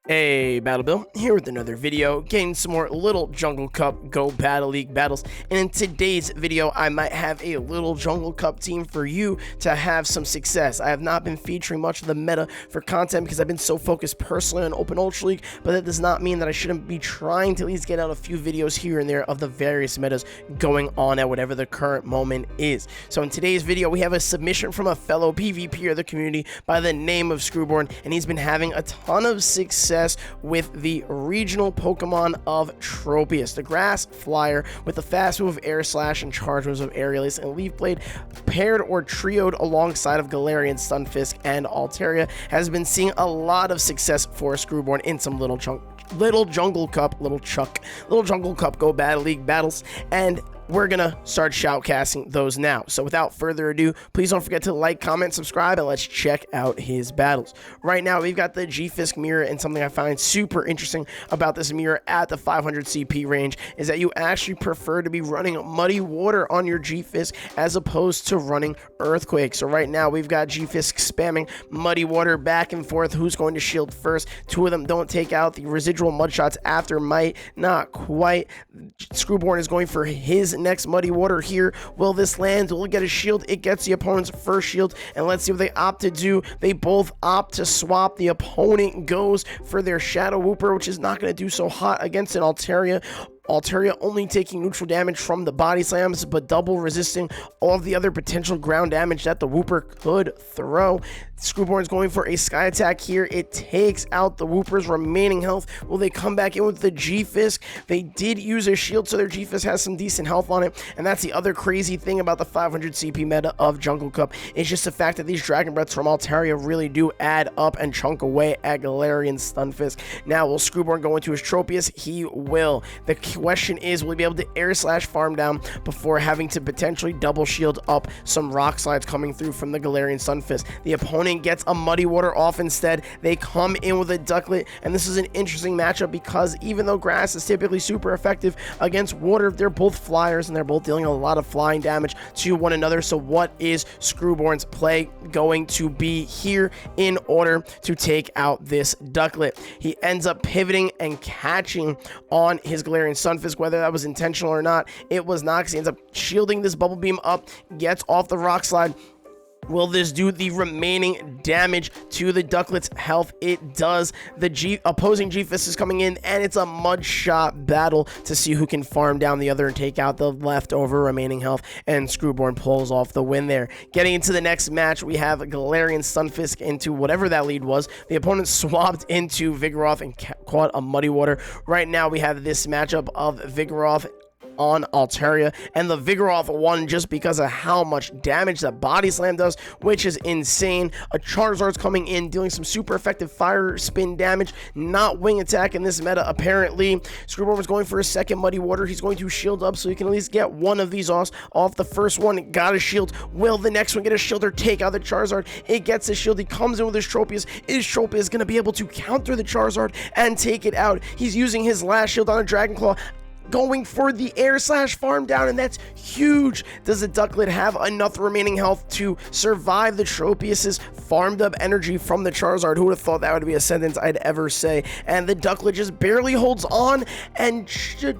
Hey, Battle Bill, here with another video, getting some more Little Jungle Cup Go Battle League battles, and in today's video, I might have a Little Jungle Cup team for you to have some success. I have not been featuring much of the meta for content because I've been so focused personally on Open Ultra League, but that does not mean that I shouldn't be trying to at least get out a few videos here and there of the various metas going on at whatever the current moment is. So in today's video, we have a submission from a fellow PvPer of the community by the name of Screwborn, and he's been having a ton of success with the regional Pokemon of Tropius, the grass flyer with the fast move of Air Slash and charge moves of Aerialist and Leaf Blade, paired or trioed alongside of Galarian, Stunfisk, and Altaria, has been seeing a lot of success for Screwborn in some Little Jungle Cup Go Battle League battles, and we're gonna start shoutcasting those now. So without further ado, please don't forget to like, comment, subscribe, and let's check out his battles. Right now, we've got the G-Fisk mirror, and something I find super interesting about this mirror at the 500 CP range is that you actually prefer to be running Muddy Water on your G-Fisk as opposed to running Earthquake. So right now, we've got G-Fisk spamming Muddy Water back and forth. Who's going to shield first? Two of them don't take out the residual mud shots after might. Not quite. Screwborn is going for his next Muddy Water here. Will this land? Will it get a shield? It gets the opponent's first shield, and let's see what they opt to do. They both opt to swap. The opponent goes for their Shadow Wooper, which is not going to do so hot against an Altaria. Altaria only taking neutral damage from the body slams, but double resisting all of the other potential ground damage that the Wooper could throw. Screwborn's going for a Sky Attack here. It takes out the Wooper's remaining health. Will they come back in with the G-Fisk? They did use a shield, so their G-Fisk has some decent health on it, and that's the other crazy thing about the 500 CP meta of Jungle Cup. It's just the fact that these Dragon Breaths from Altaria really do add up and chunk away at Galarian Stunfisk. Now, will Screwborn go into his Tropius? He will. The question is, will he be able to Air Slash farm down before having to potentially double shield up some Rock Slides coming through from the Galarian Stunfisk? The opponent gets a Muddy Water off instead. They come in with a Ducklet, and this is an interesting matchup because even though Grass is typically super effective against Water, they're both flyers and they're both dealing a lot of flying damage to one another. So what is Screwborn's play going to be here in order to take out this Ducklet? He ends up pivoting and catching on his Galarian Stunfisk, whether that was intentional or not. It was not, because he ends up shielding this Bubble Beam up, gets off the Rock Slide. Will this do the remaining damage to the Ducklet's health? It does. The opposing G-Fisk is coming in, and it's a mud shot battle to see who can farm down the other and take out the leftover remaining health, and Screwborn pulls off the win there. Getting into the next match, we have Galarian Stunfisk into whatever that lead was. The opponent swapped into Vigoroth and caught a Muddy Water. Right now, we have this matchup of Vigoroth on Altaria, and the Vigoroth won just because of how much damage that Body Slam does, which is insane. A Charizard's coming in, dealing some super effective fire spin damage, not wing attack in this meta apparently. Screwborn was going for a second Muddy Water. He's going to shield up so he can at least get one of these off. The first one got a shield. Will the next one get a shield or take out the Charizard? It gets a shield. He comes in with his Tropius. Is Tropius going to be able to counter the Charizard and take it out? He's using his last shield on a Dragon Claw, going for the Air Slash farm down, and that's huge. Does the Ducklet have enough remaining health to survive the Tropius's farmed up energy from the Charizard? Who would have thought that would be a sentence I'd ever say? And the Ducklet just barely holds on, and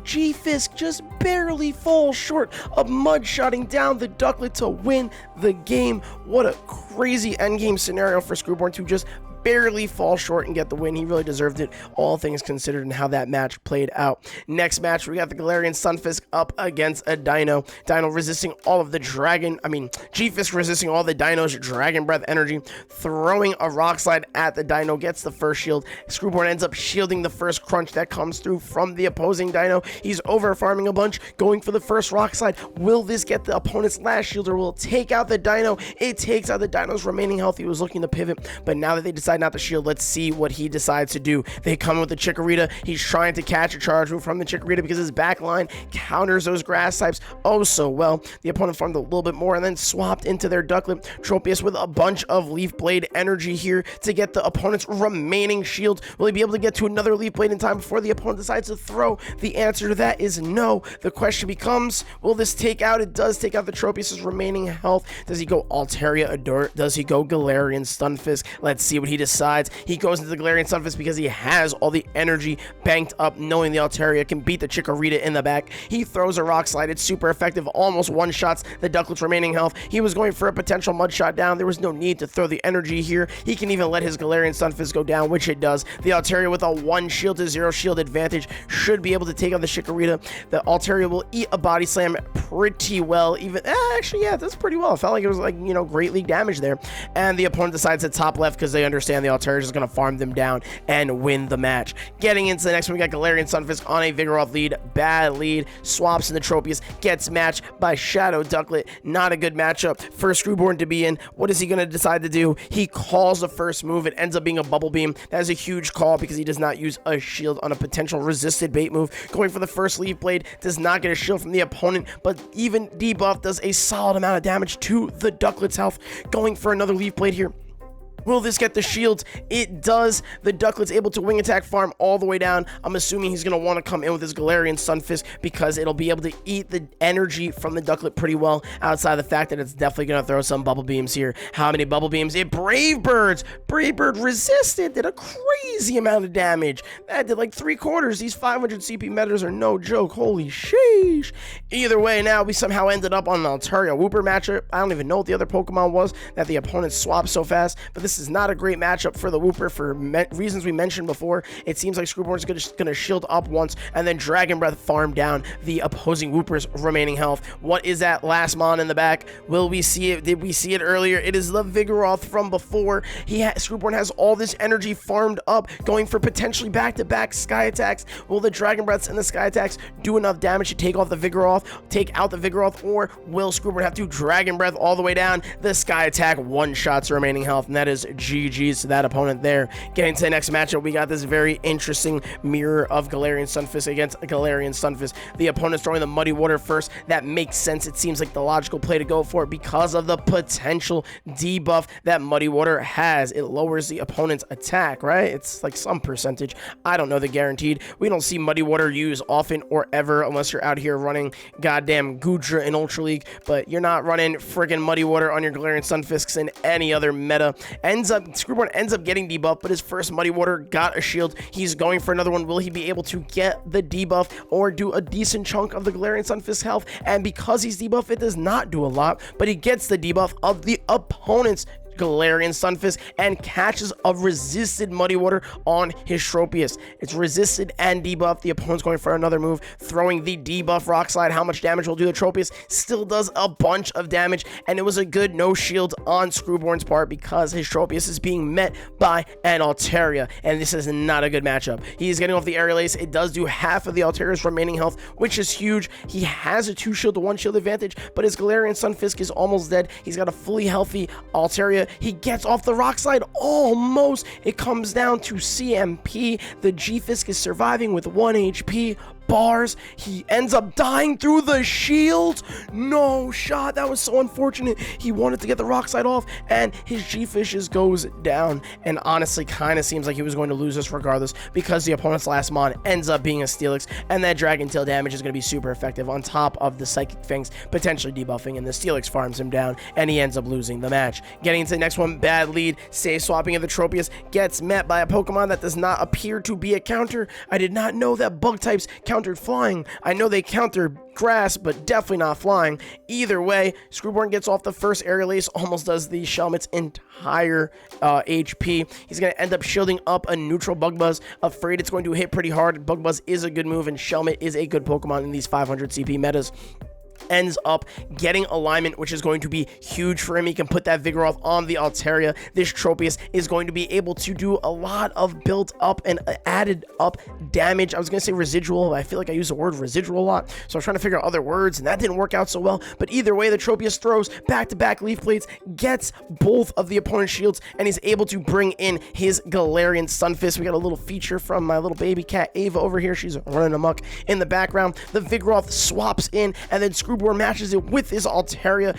G-Fisk just barely falls short of mud-shotting down the Ducklet to win the game. What a crazy endgame scenario for Screwborn to just barely fall short and get the win. He really deserved it, all things considered, and how that match played out. Next match, we got the Galarian Stunfisk up against a Dino. Dino resisting all of the G-Fisk resisting all the Dino's Dragon Breath energy, throwing a Rock Slide at the Dino, gets the first shield. Screwborn ends up shielding the first crunch that comes through from the opposing Dino. He's over farming a bunch, going for the first Rock Slide. Will this get the opponent's last shield, or will it take out the Dino? It takes out the Dino's remaining health. He was looking to pivot, but now that they decide not to shield, let's see what he decides to do. They come with the Chikorita. He's trying to catch a charge move from the Chikorita because his back line counters those grass types oh so well. The opponent farmed a little bit more and then swapped into their Ducklet. Tropius with a bunch of Leaf Blade energy here to get the opponent's remaining shield. Will he be able to get to another Leaf Blade in time before the opponent decides to throw? The answer to that is no. The question becomes, will this take out? It does take out the Tropius's remaining health. Does he go Altaria Adore? Does he go Galarian Stunfisk? Let's see what he decides he goes into the Galarian Sunfist because he has all the energy banked up, knowing the Altaria can beat the Chikorita in the back. He throws a Rock Slide. It's super effective, almost one-shots the Ducklet's remaining health. He was going for a potential Mud Shot down. There was no need to throw the energy here. He can even let his Galarian Sunfist go down, which it does. The Altaria with a 1 shield to 0 shield advantage should be able to take on the Chikorita. The Altaria will eat a Body Slam pretty well. Even actually, yeah, that's pretty well. It felt like it was like, you know, great league damage there. And the opponent decides to top left because they understand the Altaria is going to farm them down and win the match. Getting into the next one, we got Galarian Sunfist on a Vigoroth lead. Bad lead. Swaps in the Tropius. Gets matched by Shadow Ducklet. Not a good matchup for Screwborn to be in. What is he going to decide to do? He calls the first move. It ends up being a Bubble Beam. That is a huge call because he does not use a shield on a potential resisted bait move. Going for the first Leaf Blade. Does not get a shield from the opponent, but even debuff does a solid amount of damage to the Ducklet's health. Going for another Leaf Blade here. Will this get the shields? It does. The Ducklet's able to wing attack farm all the way down. I'm assuming he's going to want to come in with his Galarian Sunfist because it'll be able to eat the energy from the Ducklet pretty well, outside of the fact that it's definitely going to throw some Bubble Beams here. How many Bubble Beams? It Brave Birds. Brave Bird resisted. Did a crazy amount of damage. That did like 3/4. These 500 CP metas are no joke. Holy sheesh. Either way, now we somehow ended up on an Altaria Wooper matchup. I don't even know what the other Pokemon was that the opponent swapped so fast, but this is not a great matchup for the Wooper for reasons we mentioned before. It seems like Screwborn's going to shield up once and then Dragon Breath farm down the opposing Wooper's remaining health. What is that last Mon in the back? Will we see it? Did we see it earlier? It is the Vigoroth from before. Screwborn has all this energy farmed up, going for potentially back-to-back Sky Attacks. Will the Dragon Breaths and the Sky Attacks do enough damage to take off the Vigoroth, take out the Vigoroth, or will Screwborn have to Dragon Breath all the way down? The Sky Attack one-shots remaining health, and that is GG's to that opponent there. Getting to the next matchup, we got this very interesting mirror of Galarian Sunfist against Galarian Sunfist. The opponent's throwing the Muddy Water first. That makes sense. It seems like the logical play to go for because of the potential debuff that Muddy Water has. It lowers the opponent's attack, right? It's like some percentage. I don't know the guaranteed. We don't see Muddy Water used often or ever unless you're out here running goddamn Goodra in Ultra League, but you're not running friggin' Muddy Water on your Galarian Sunfist in any other meta. Screwborn ends up getting debuffed, but his first Muddy Water got a shield. He's going for another one. Will he be able to get the debuff or do a decent chunk of the Galarian Sunfist health? And because he's debuffed, it does not do a lot, but he gets the debuff of the opponent's Galarian Sunfist and catches a resisted Muddy Water on his Tropius. It's resisted and debuffed. The opponent's going for another move, throwing the debuff Rock Slide. How much damage will do the Tropius? Still does a bunch of damage, and it was a good no shield on Screwborn's part because his Tropius is being met by an Altaria, and this is not a good matchup. He's getting off the Aerial Ace. It does do half of the Altaria's remaining health, which is huge. He has a 2 shield to 1 shield advantage, but his Galarian Sunfisk is almost dead. He's got a fully healthy Altaria. He gets off the Rock Slide almost. It comes down to CMP. The G-Fisk is surviving with 1 HP. Bars. He ends up dying through the shield. No shot. That was so unfortunate. He wanted to get the Rock Slide off, and his G-Fishes goes down. And honestly, kind of seems like he was going to lose this regardless because the opponent's last Mon ends up being a Steelix, and that Dragon Tail damage is going to be super effective on top of the Psychic Fangs potentially debuffing, and the Steelix farms him down, and he ends up losing the match. Getting into the next one, bad lead. Say swapping of the Tropius gets met by a Pokemon that does not appear to be a counter. I did not know that bug types countered flying. I know they counter grass, but definitely not flying. Either way, Screwborn gets off the first Aerial Ace, almost does the Shelmet's entire HP. He's going to end up shielding up a neutral Bug Buzz. Afraid it's going to hit pretty hard. Bug Buzz is a good move, and Shelmet is a good Pokemon in these 500 CP metas. Ends up getting alignment, which is going to be huge for him. He can put that Vigoroth on the Altaria. This Tropius is going to be able to do a lot of built up and added up damage. I was going to say residual, but I feel like I use the word residual a lot, so I was trying to figure out other words, and that didn't work out so well. But either way, the Tropius throws back-to-back Leaf Blades, gets both of the opponent's shields, and he's able to bring in his Galarian Sunfist. We got a little feature from my little baby cat Ava over here. She's running amok in the background. The Vigoroth swaps in, and then Screwborn matches it with his Altaria.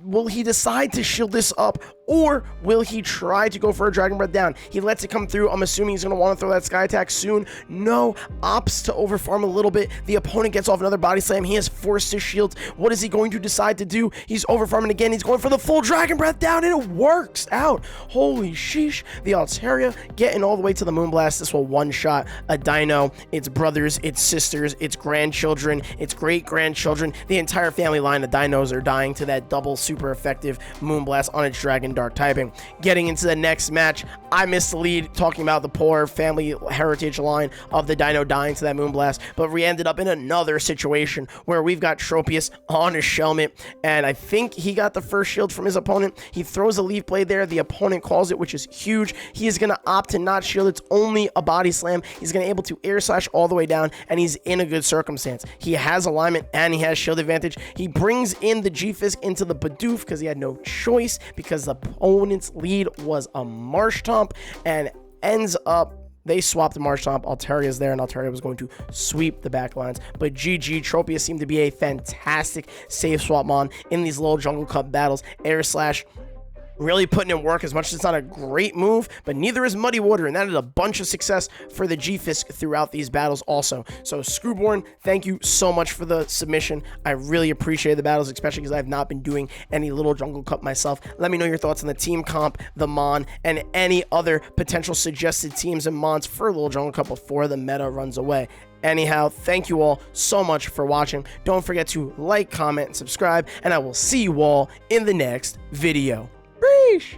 Will he decide to shield this up, or will he try to go for a Dragon Breath down? He lets it come through. I'm assuming he's going to want to throw that Sky Attack soon. No, opts to overfarm a little bit. The opponent gets off another Body Slam. He has forced his shields. What is he going to decide to do? He's overfarming again. He's going for the full Dragon Breath down, and it works out. Holy sheesh. The Altaria getting all the way to the Moonblast. This will one-shot a Dino, its brothers, its sisters, its grandchildren, its great-grandchildren. The entire family line of Dinos are dying to that double super effective Moonblast on its Dragon Dark typing. Getting into the next match, I missed the lead talking about the poor family heritage line of the Dino dying to that Moonblast, but we ended up in another situation where we've got Tropius on his Shelmet, and I think he got the first shield from his opponent. He throws a Leaf Blade there. The opponent calls it, which is huge. He is going to opt to not shield. It's only a Body Slam. He's going to able to Air Slash all the way down, and he's in a good circumstance. He has alignment, and he has shield advantage. He brings in the G-Fisk into the Bidoof because he had no choice, because the opponent's lead was a Marshtomp, and ends up they swapped the Marshtomp. Altaria's there, and Altaria was going to sweep the back lines. But GG, Tropius seemed to be a fantastic save swap mon in these little Jungle Cup battles. Air Slash really putting in work, as much as it's not a great move, but neither is Muddy Water, and that is a bunch of success for the G-Fisk throughout these battles also. So Screwborn, thank you so much for the submission. I really appreciate the battles, especially because I have not been doing any Little Jungle Cup myself. Let me know your thoughts on the team comp, the mon, and any other potential suggested teams and mons for Little Jungle Cup before the meta runs away. Anyhow, thank you all so much for watching. Don't forget to like, comment, and subscribe, and I will see you all in the next video. Preach!